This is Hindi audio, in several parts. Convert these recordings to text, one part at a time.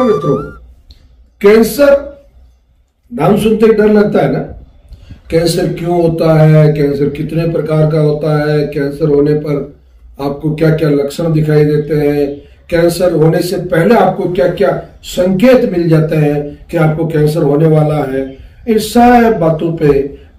नमस्कार मित्रों। कैंसर नाम सुनते ही डर लगता है ना। कैंसर क्यों होता है, कैंसर कितने प्रकार का होता है, कैंसर होने पर आपको क्या क्या लक्षण दिखाई देते हैं, कैंसर होने से पहले आपको क्या क्या संकेत मिल जाते हैं कि आपको कैंसर होने वाला है। इन सब बातों पे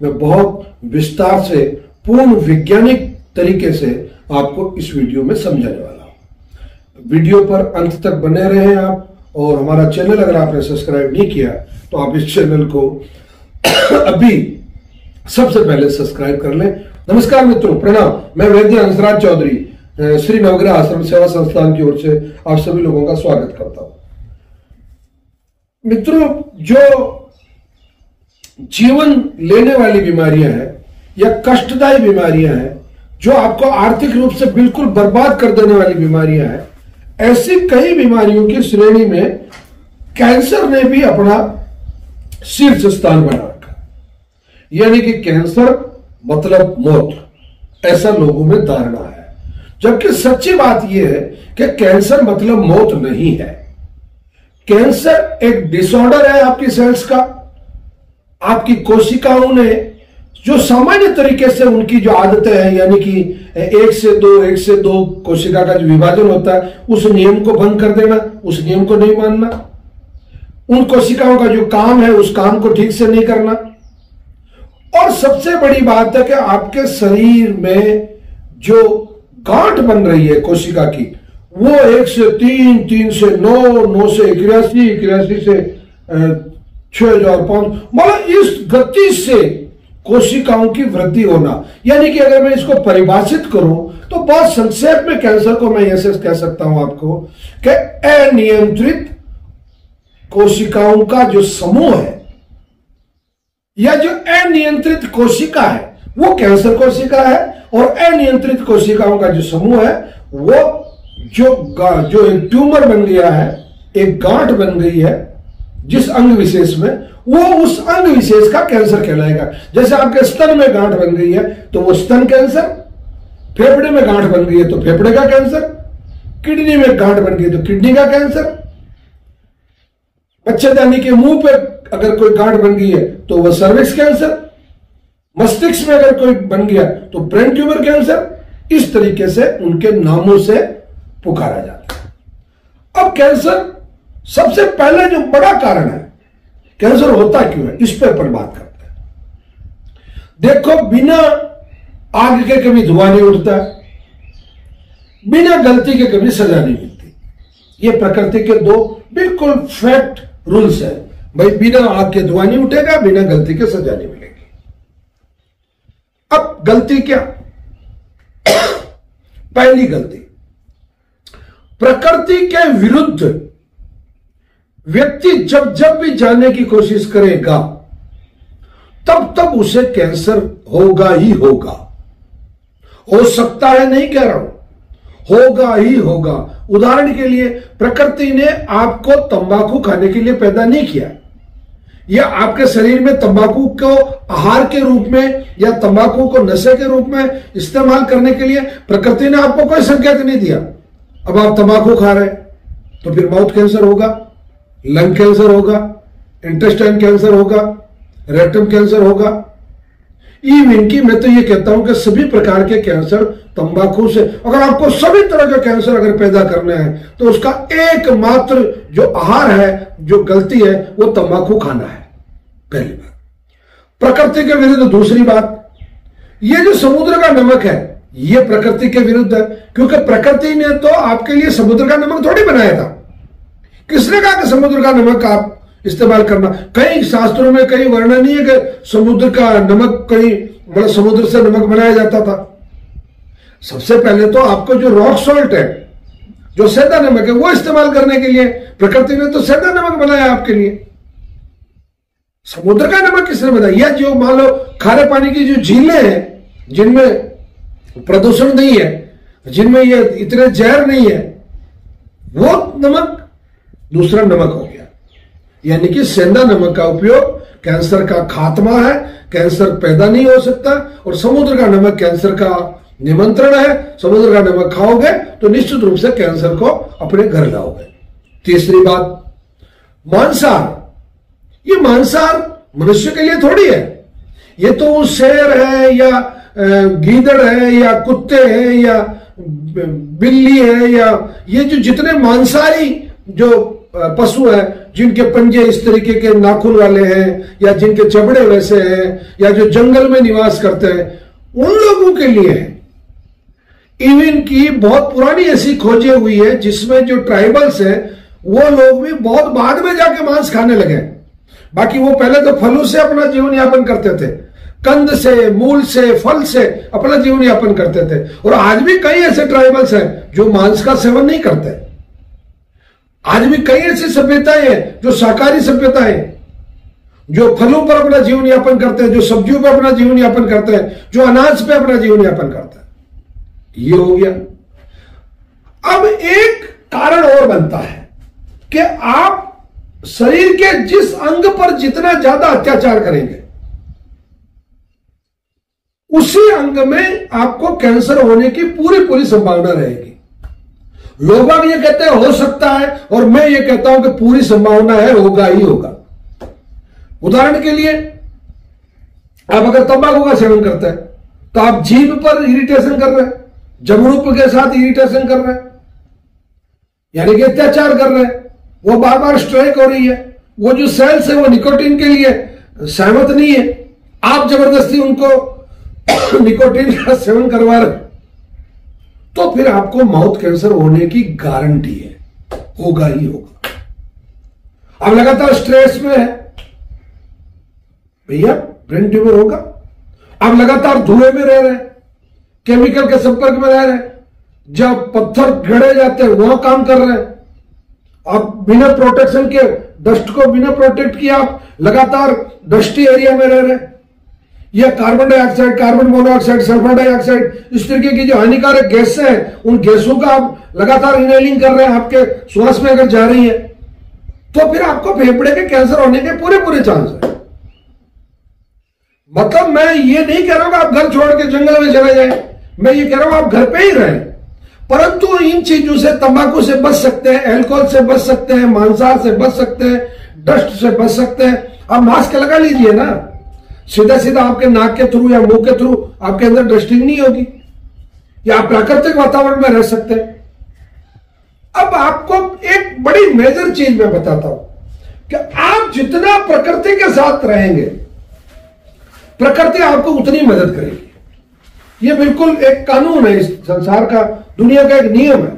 मैं बहुत विस्तार से पूर्ण वैज्ञानिक तरीके से आपको इस वीडियो में समझाने वाला हूं। वीडियो पर अंत तक बने रहें आप, और हमारा चैनल अगर आपने सब्सक्राइब नहीं किया तो आप इस चैनल को अभी सबसे पहले सब्सक्राइब कर लें। नमस्कार मित्रों, प्रणाम। मैं वैद्य हंसराज चौधरी श्री नवग्रह आश्रम सेवा संस्थान की ओर से आप सभी लोगों का स्वागत करता हूं। मित्रों, जो जीवन लेने वाली बीमारियां हैं या कष्टदायी बीमारियां हैं, जो आपको आर्थिक रूप से बिल्कुल बर्बाद कर देने वाली बीमारियां हैं, ऐसी कई बीमारियों की श्रेणी में कैंसर ने भी अपना शीर्ष स्थान बना रखा। यानी कि कैंसर मतलब मौत, ऐसा लोगों में धारणा है। जबकि सच्ची बात यह है कि कैंसर मतलब मौत नहीं है। कैंसर एक डिसऑर्डर है आपकी सेल्स का। आपकी कोशिकाओं ने जो सामान्य तरीके से उनकी जो आदतें हैं, यानी कि एक से दो कोशिका का जो विभाजन होता है, उस नियम को भंग कर देना, उस नियम को नहीं मानना, उन कोशिकाओं का जो काम है उस काम को ठीक से नहीं करना। और सबसे बड़ी बात है कि आपके शरीर में जो गांठ बन रही है कोशिका की, वो 1 से 3, 3 से 9, 9 से 81, 81 से 6005, मतलब इस गति से कोशिकाओं की वृद्धि होना। यानी कि अगर मैं इसको परिभाषित करूं तो बहुत संक्षेप में कैंसर को मैं ऐसे कह सकता हूं आपको कि अनियंत्रित कोशिकाओं का जो समूह है, या जो अनियंत्रित कोशिका है वो कैंसर कोशिका है, और अनियंत्रित कोशिकाओं का जो समूह है वो जो एक ट्यूमर बन गया है, एक गांठ बन गई है जिस अंग विशेष में, वो उस अंग विशेष का कैंसर कहलाएगा। जैसे आपके स्तन में गांठ बन गई है तो वो स्तन कैंसर, फेफड़े में गांठ बन गई है तो फेफड़े का कैंसर, किडनी में गांठ बन गई तो किडनी का कैंसर, बच्चेदानी के मुंह पे अगर कोई गांठ बन गई है तो वह सर्विक्स कैंसर, मस्तिष्क में अगर कोई बन गया तो ब्रेन ट्यूमर कैंसर। इस तरीके से उनके नामों से पुकारा जाता है। अब कैंसर सबसे पहले जो बड़ा कारण है, कैंसर होता क्यों है, इस पर अपन बात करते हैं। देखो, बिना आग के कभी धुआं नहीं उठता, बिना गलती के कभी सजा नहीं मिलती। ये प्रकृति के दो बिल्कुल फैक्ट रूल्स है। भाई, बिना आग के धुआं नहीं उठेगा, बिना गलती के सजा नहीं मिलेगी। अब गलती क्या? पहली गलती, प्रकृति के विरुद्ध व्यक्ति जब जब भी जाने की कोशिश करेगा तब तब उसे कैंसर होगा ही होगा। हो सकता है नहीं कह रहा हूं, होगा ही होगा। उदाहरण के लिए, प्रकृति ने आपको तंबाकू खाने के लिए पैदा नहीं किया, या आपके शरीर में तंबाकू को आहार के रूप में या तंबाकू को नशे के रूप में इस्तेमाल करने के लिए प्रकृति ने आपको कोई संकेत नहीं दिया। अब आप तंबाकू खा रहे हैं तो फिर माउथ कैंसर होगा, लंग कैंसर होगा, इंटेस्टाइन कैंसर होगा, रेक्टम कैंसर होगा। इवन की मैं तो ये कहता हूं कि सभी प्रकार के कैंसर तंबाकू से, अगर आपको सभी तरह के कैंसर अगर पैदा करने हैं तो उसका एकमात्र जो आहार है, जो गलती है, वो तंबाकू खाना है। पहली बात, प्रकृति के विरुद्ध। दूसरी बात, ये जो समुद्र का नमक है ये प्रकृति के विरुद्ध है, क्योंकि प्रकृति ने तो आपके लिए समुद्र का नमक थोड़ी बनाया था। किसने कहा कि समुद्र का नमक आप इस्तेमाल करना? कई शास्त्रों में कहीं वर्णन नहीं है कि समुद्र का नमक, कहीं बड़ा समुद्र से नमक बनाया जाता था। सबसे पहले तो आपको जो रॉक सॉल्ट है, जो सेंधा नमक है, वो इस्तेमाल करने के लिए प्रकृति ने तो सेंधा नमक बनाया आपके लिए। समुद्र का नमक किसने बनाया? या जो मान लो खारे पानी की जो झीलें हैं जिनमें प्रदूषण नहीं है, जिनमें ये इतने जहर नहीं है, वो नमक दूसरा नमक हो गया। यानी कि सेंधा नमक का उपयोग कैंसर का खात्मा है, कैंसर पैदा नहीं हो सकता। और समुद्र का नमक कैंसर का निमंत्रण है। समुद्र का नमक खाओगे तो निश्चित रूप से कैंसर को अपने घर लाओगे। तीसरी बात, मांसाहार, ये मांसाहार मनुष्य के लिए थोड़ी है। ये तो शेर है या गीदड़ है या कुत्ते हैं या बिल्ली है या ये जो जितने मांसाहारी जो पशु है, जिनके पंजे इस तरीके के नाखून वाले हैं या जिनके चमड़े वैसे हैं या जो जंगल में निवास करते हैं, उन लोगों के लिए है। इवन की बहुत पुरानी ऐसी खोजें हुई है जिसमें जो ट्राइबल्स हैं वो लोग भी बहुत बाद में जाके मांस खाने लगे। बाकी वो पहले तो फलों से अपना जीवन यापन करते थे, कंद से, मूल से, फल से अपना जीवन यापन करते थे। और आज भी कई ऐसे ट्राइबल्स हैं जो मांस का सेवन नहीं करते। आज भी कई ऐसी सभ्यताएं हैं जो शाकाहारी सभ्यताएं हैं, जो फलों पर अपना जीवन यापन करते हैं, जो सब्जियों पर अपना जीवन यापन करते हैं, जो अनाज पे अपना जीवन यापन करते हैं। ये हो गया। अब एक कारण और बनता है कि आप शरीर के जिस अंग पर जितना ज्यादा अत्याचार करेंगे उसी अंग में आपको कैंसर होने की पूरी संभावना रहेगी। लोग ये कहते हैं हो सकता है, और मैं ये कहता हूं कि पूरी संभावना है, होगा ही होगा। उदाहरण के लिए, आप अगर तंबाकू का सेवन करते हैं तो आप जीभ पर इरिटेशन कर रहे हैं, जबड़ों के साथ इरिटेशन कर रहे हैं, यानी कि अत्याचार कर रहे हैं। वो बार बार स्ट्राइक हो रही है, वो जो सेल्स है वो निकोटीन के लिए सहमत नहीं है, आप जबरदस्ती उनको निकोटीन का सेवन करवा रहे, तो फिर आपको माउथ कैंसर होने की गारंटी है, होगा ही होगा। अब लगातार स्ट्रेस में है भैया, ब्रेन ट्यूमर होगा। अब लगातार धुएं में रह रहे हैं, केमिकल के संपर्क में रह रहे हैं, जब पत्थर गड़े जाते हैं वहां काम कर रहे हैं, आप बिना प्रोटेक्शन के, डस्ट को बिना प्रोटेक्ट किया आप लगातार डस्टी एरिया में रह रहे हैं, या carbon dioxide, carbon monoxide, sulphur dioxide, इस तरीके की जो हानिकारक गैसें हैं उन गैसों का आप लगातार इनहेलिंग कर रहे हैं, आपके श्वास में अगर जा रही है तो फिर आपको फेफड़े के कैंसर होने के पूरे चांस है। मतलब मैं ये नहीं कह रहा हूं कि आप घर छोड़ के जंगल में चले जाएं, मैं ये कह रहा हूं आप घर पे ही रहें, परंतु इन चीजों से, तंबाकू से बच सकते हैं, अल्कोहल से बच सकते हैं, मांसाहार से बच सकते हैं, डस्ट से बच सकते हैं। आप मास्क लगा लीजिए ना, सीधा आपके नाक के थ्रू या मुंह के थ्रू आपके अंदर डस्टिंग नहीं होगी, या आप प्राकृतिक वातावरण में रह सकते हैं। अब आपको एक बड़ी मेजर चीज मैं बताता हूं कि आप जितना प्रकृति के साथ रहेंगे, प्रकृति आपको उतनी मदद करेगी। ये बिल्कुल एक कानून है इस संसार का, दुनिया का एक नियम है।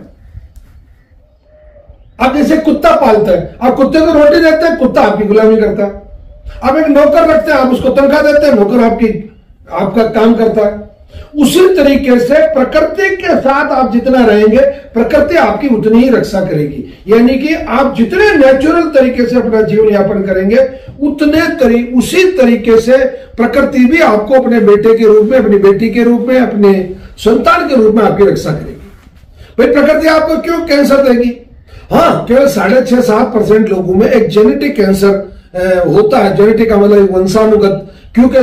आप जैसे कुत्ता पालते हैं, आप कुत्ते को रोटी देते हैं, कुत्ता आपकी गुलामी करता है। आप एक नौकर रखते हैं, आप उसको तनख्वाह देते हैं, नौकर आपका काम करता है। उसी तरीके से प्रकृति के साथ आप जितना रहेंगे, प्रकृति आपकी उतनी ही रक्षा करेगी। यानी कि आप जितने नेचुरल तरीके से अपना जीवन यापन करेंगे, उसी तरीके से प्रकृति भी आपको अपने बेटे के रूप में, अपनी बेटी के रूप में, अपने संतान के रूप में आपकी रक्षा करेगी। भाई प्रकृति आपको क्यों कैंसर देगी? हाँ, केवल 6.5-7% लोगों में एक जेनेटिक कैंसर होता है। जेनेटिक का मतलब वंशानुगत, क्योंकि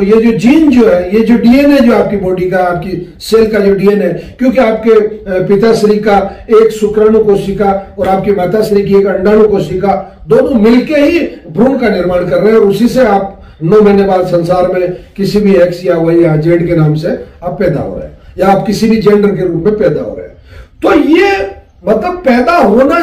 ये जो जीन जो है, ये जो डीएनए जो आपकी बॉडी का, आपकी सेल का जो डीएनए, क्योंकि आपके पिताश्री का एक शुक्राणु कोशिका और आपकी माताश्री की एक अंडाणु कोशिका, दोनों मिलके ही भ्रूण का निर्माण कर रहे हैं, और उसी से आप 9 महीने बाद संसार में किसी भी एक्स या वाई या जेड के नाम से आप पैदा हो रहे हैं, या आप किसी भी जेंडर के रूप में पैदा हो रहे हैं। तो ये मतलब पैदा होना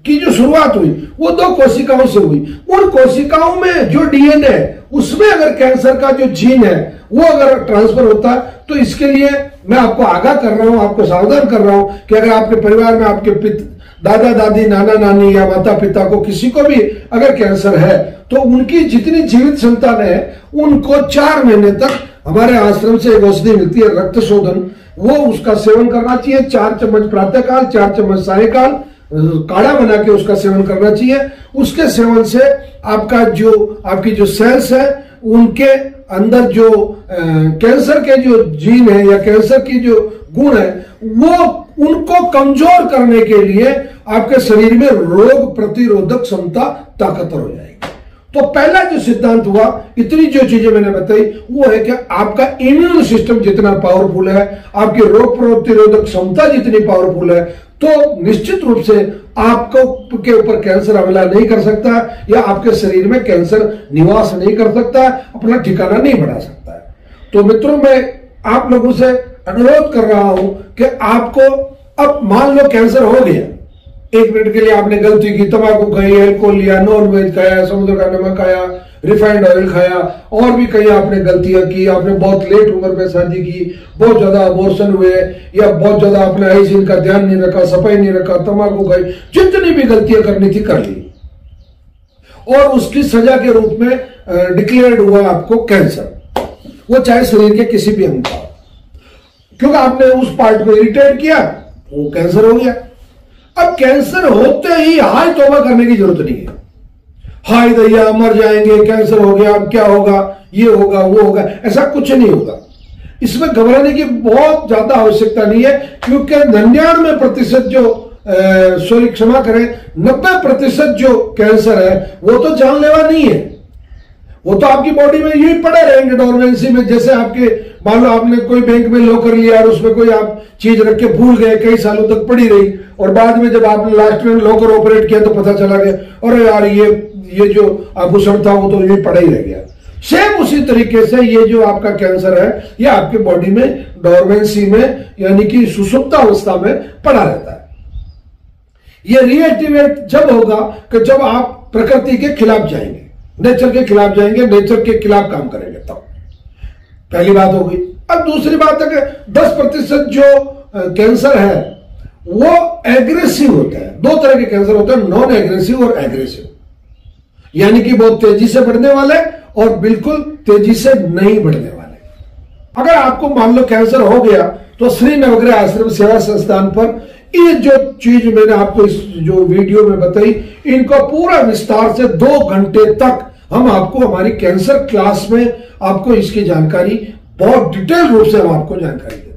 की जो शुरुआत हुई वो 2 कोशिकाओं से हुई। उन कोशिकाओं में जो डीएनए है, उसमें अगर कैंसर का जो जीन है वो अगर ट्रांसफर होता है, तो इसके लिए मैं आपको आगाह कर रहा हूं, आपको सावधान कर रहा हूं कि अगर आपके परिवार में आपके दादा दादी, नाना नानी या माता पिता को किसी को भी अगर कैंसर है, तो उनकी जितनी जीवित संतान है उनको 4 महीने तक हमारे आश्रम से एक औषधि मिलती है, रक्त शोधन, वो उसका सेवन करना चाहिए। 4 चम्मच प्रातःकाल, 4 चम्मच सायकाल काढ़ा बना के उसका सेवन करना चाहिए। उसके सेवन से आपकी जो सेल्स है, उनके अंदर जो कैंसर के जो जीन है या कैंसर की जो गुण है, वो उनको कमजोर करने के लिए आपके शरीर में रोग प्रतिरोधक क्षमता ताकतवर हो जाएगी। तो पहला जो सिद्धांत हुआ, इतनी जो चीजें मैंने बताई, वो है कि आपका इम्यून सिस्टम जितना पावरफुल है, आपकी रोग प्रतिरोधक क्षमता जितनी पावरफुल है, तो निश्चित रूप से आपको के ऊपर कैंसर हमला नहीं कर सकता या आपके शरीर में कैंसर निवास नहीं कर सकता, अपना ठिकाना नहीं बना सकता है। तो मित्रों, मैं आप लोगों से अनुरोध कर रहा हूं कि आपको अब मान लो कैंसर हो गया, 1 मिनट के लिए आपने गलती की, तंबाकू खाई, अल्कोहल लिया, नॉन वेज खाया, समुद्र का नमक खाया, रिफाइंड ऑयल खाया, और भी कई आपने गलतियां की, आपने बहुत लेट उम्र में शादी की, बहुत ज्यादा अबॉर्शन हुए, या बहुत ज्यादा आपने हाइजीन का ध्यान नहीं रखा, सफाई नहीं रखा, तंबाकू खाई, जितनी भी गलतियां करनी थी कर ली, और उसकी सजा के रूप में डिक्लेयर्ड हुआ आपको कैंसर, वो चाहे शरीर के किसी भी अंग का, क्योंकि आपने उस पार्ट को इरिटेट किया, वो कैंसर हो गया। अब कैंसर होते ही हाय तौबा करने की जरूरत नहीं है, हाय दैया मर जाएंगे, कैंसर हो गया, अब क्या होगा, ये होगा वो होगा, ऐसा कुछ नहीं होगा। इसमें घबराने की बहुत ज्यादा आवश्यकता नहीं है, क्योंकि 99% जो सॉरी क्षमा करें 90% जो कैंसर है वो तो जानलेवा नहीं है, वो तो आपकी बॉडी में यही पड़े रहेंगे डोरमेंसी में। जैसे आपके मान लो आपने कोई बैंक में लॉकर लिया और उसमें कोई आप चीज रख के भूल गए, कई सालों तक पड़ी रही, और बाद में जब आपने लास्ट में लॉकर ऑपरेट किया तो पता चला गया अरे यार ये जो आभूषण था वो तो ये पड़ा ही रह गया। सेम उसी तरीके से ये जो आपका कैंसर है ये आपके बॉडी में डोरमेंसी में यानी कि सुसुप्त अवस्था में पड़ा रहता है। ये रीएक्टिवेट जब होगा कि जब आप प्रकृति के खिलाफ जाएंगे, नेचर के खिलाफ जाएंगे, नेचर के खिलाफ काम करेंगे, तब पहली बात हो गई। अब दूसरी बात है कि 10% जो कैंसर है वो एग्रेसिव होता है। 2 तरह के कैंसर होते हैं, नॉन एग्रेसिव और एग्रेसिव, यानी कि बहुत तेजी से बढ़ने वाले और बिल्कुल तेजी से नहीं बढ़ने वाले। अगर आपको मान लो कैंसर हो गया तो श्री नवग्रह आश्रम सेवा संस्थान पर ये जो चीज मैंने आपको इस जो वीडियो में बताई, इनका पूरा विस्तार से 2 घंटे तक हम आपको हमारी कैंसर क्लास में आपको इसकी जानकारी बहुत डिटेल रूप से हम आपको जानकारी देंगे।